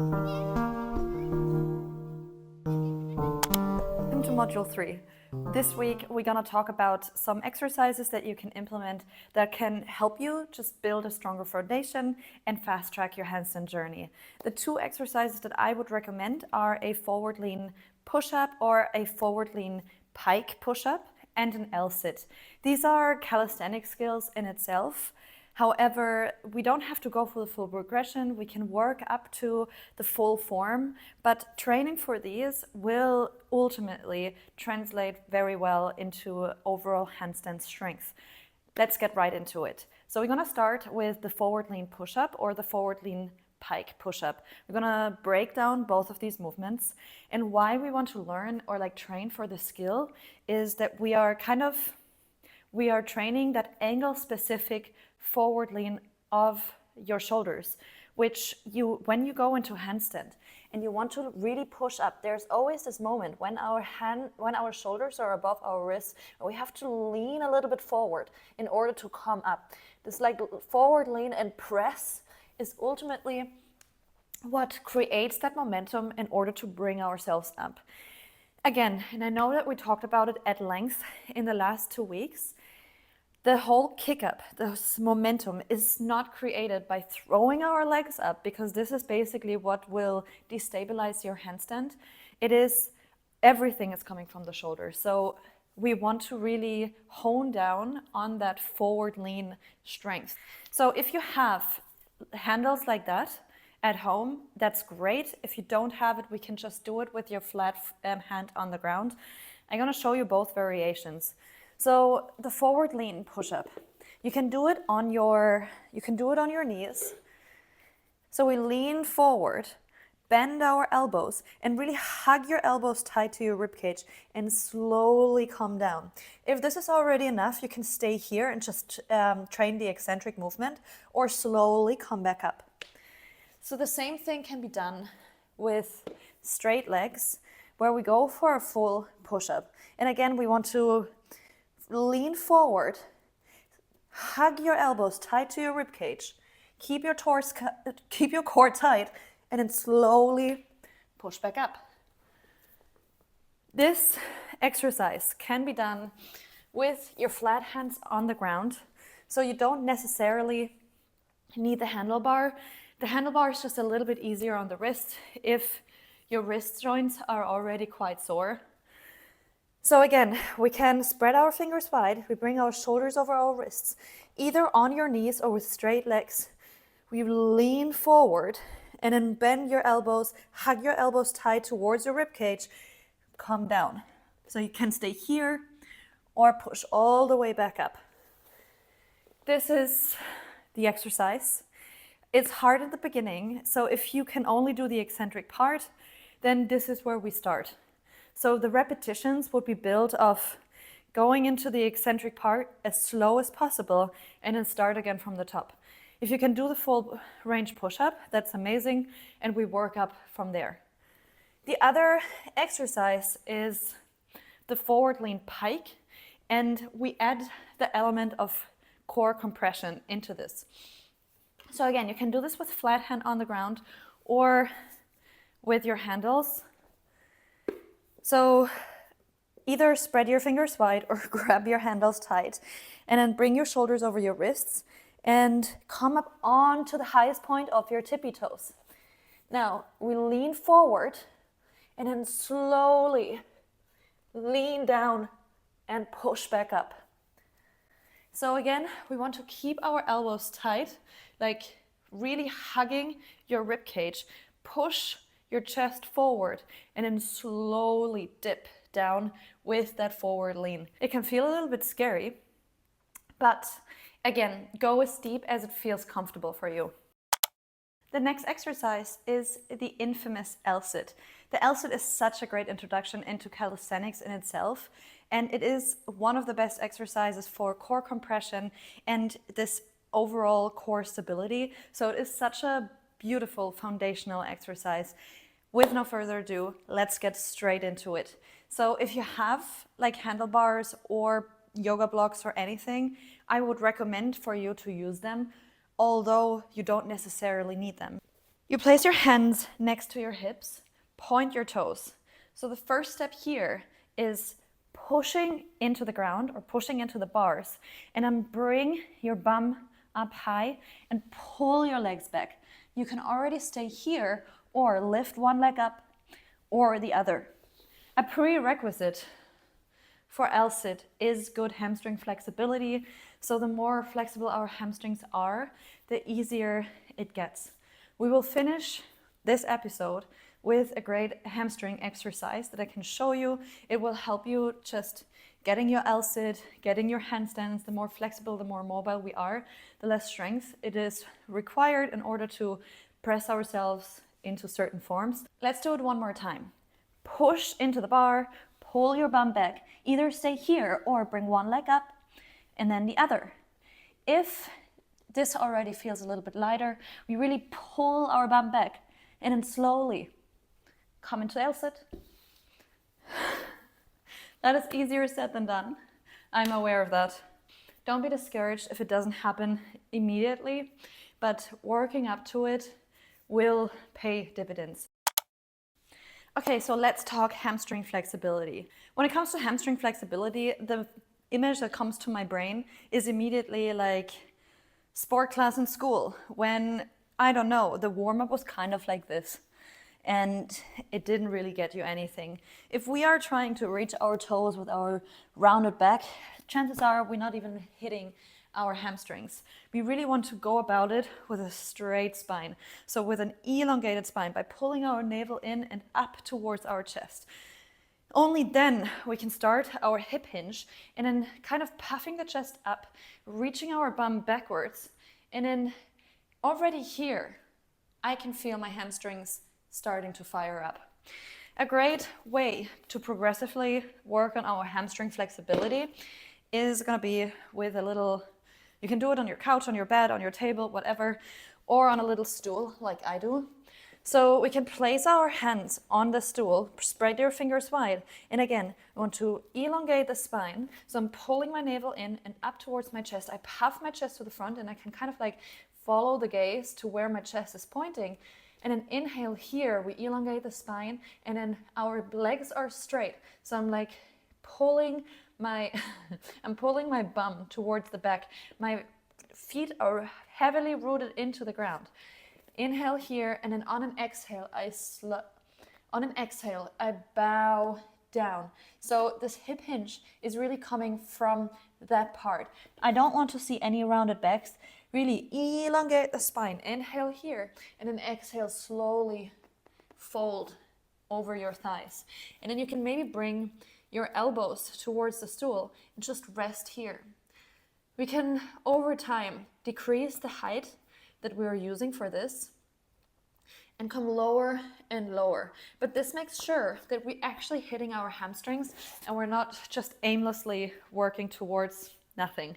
Welcome to Module 3. This week we're going to talk about some exercises that you can implement that can help you just build a stronger foundation and fast track your handstand journey. The two exercises that I would recommend are a forward lean push-up or a forward lean pike push-up and an L-sit. These are calisthenics skills in itself. However, we don't have to go for the full progression. We can work up to the full form, but training for these will ultimately translate very well into overall handstand strength. Let's get right into it. So we're going to start with the forward lean push-up or the forward lean pike push-up. We're going to break down both of these movements, and why we want to learn or train for the skill is that we are training that angle specific forward lean of your shoulders, which when you go into handstand and you want to really push up, there's always this moment when our shoulders are above our wrists and we have to lean a little bit forward in order to come up. This forward lean and press is ultimately what creates that momentum in order to bring ourselves up. Again, and I know that we talked about it at length in the last 2 weeks, the whole kick up, this momentum is not created by throwing our legs up, because this is basically what will destabilize your handstand. Everything is coming from the shoulder. So we want to really hone down on that forward lean strength. So if you have handles like that at home, that's great. If you don't have it, we can just do it with your flat hand on the ground. I'm going to show you both variations. So the forward lean push-up, you can do it on your knees. So we lean forward, bend our elbows, and really hug your elbows tight to your ribcage and slowly come down. If this is already enough, you can stay here and just train the eccentric movement, or slowly come back up. So the same thing can be done with straight legs, where we go for a full push-up. And again, we want to lean forward, hug your elbows tight to your ribcage, keep your core tight, and then slowly push back up. This exercise can be done with your flat hands on the ground, so you don't necessarily need the handlebar. The handlebar is just a little bit easier on the wrist if your wrist joints are already quite sore. So again, we can spread our fingers wide, we bring our shoulders over our wrists, either on your knees or with straight legs. We lean forward and then bend your elbows, hug your elbows tight towards your ribcage, come down. So you can stay here or push all the way back up. This is the exercise. It's hard at the beginning, so if you can only do the eccentric part, then this is where we start. So the repetitions would be built of going into the eccentric part as slow as possible and then start again from the top. If you can do the full range push-up, that's amazing, and we work up from there. The other exercise is the forward lean pike, and we add the element of core compression into this. So again, you can do this with flat hand on the ground or with your handles. So either spread your fingers wide or grab your handles tight, and then bring your shoulders over your wrists and come up onto the highest point of your tippy toes. Now we lean forward and then slowly lean down and push back up. So again, we want to keep our elbows tight, like really hugging your rib cage. Push your chest forward and then slowly dip down with that forward lean. It can feel a little bit scary, but again, go as deep as it feels comfortable for you. The next exercise is the infamous L-sit. The L-sit is such a great introduction into calisthenics in itself, and it is one of the best exercises for core compression and this overall core stability. So it is such a beautiful foundational exercise. With no further ado, let's get straight into it. So if you have handlebars or yoga blocks or anything, I would recommend for you to use them, although you don't necessarily need them. You place your hands next to your hips, point your toes. So the first step here is pushing into the ground or pushing into the bars, and then bring your bum up high and pull your legs back. You can already stay here or lift one leg up or the other. A prerequisite for L-sit is good hamstring flexibility. So the more flexible our hamstrings are, the easier it gets. We will finish this episode with a great hamstring exercise that I can show you. It will help you just getting your L-sit, getting your handstands. The more flexible, the more mobile we are, the less strength it is required in order to press ourselves into certain forms. Let's do it one more time. Push into the bar, pull your bum back. Either stay here or bring one leg up and then the other. If this already feels a little bit lighter, we really pull our bum back and then slowly come into L-sit. That is easier said than done. I'm aware of that. Don't be discouraged if it doesn't happen immediately, but working up to it will pay dividends. Okay, so let's talk hamstring flexibility. When it comes to hamstring flexibility, the image that comes to my brain is immediately like sport class in school when, I don't know, the warm-up was kind of like this and it didn't really get you anything. If we are trying to reach our toes with our rounded back, chances are we're not even hitting our hamstrings. We really want to go about it with a straight spine. So with an elongated spine, by pulling our navel in and up towards our chest. Only then we can start our hip hinge and then kind of puffing the chest up, reaching our bum backwards. And then already here, I can feel my hamstrings starting to fire up. A great way to progressively work on our hamstring flexibility is going to be with a little, you can do it on your couch, on your bed, on your table, whatever, or on a little stool like I do. So we can place our hands on the stool, spread your fingers wide, and again, I want to elongate the spine. So I'm pulling my navel in and up towards my chest. I puff my chest to the front and I can kind of like follow the gaze to where my chest is pointing. And then inhale here, we elongate the spine, and then our legs are straight. So I'm like pulling my, I'm pulling my bum towards the back. My feet are heavily rooted into the ground. Inhale here, and then on an exhale, I bow down. So this hip hinge is really coming from that part. I don't want to see any rounded backs. Really elongate the spine. Inhale here, and then exhale, slowly fold over your thighs. And then you can maybe bring your elbows towards the stool and just rest here. We can, over time, decrease the height that we are using for this and come lower and lower. But this makes sure that we're actually hitting our hamstrings and we're not just aimlessly working towards nothing.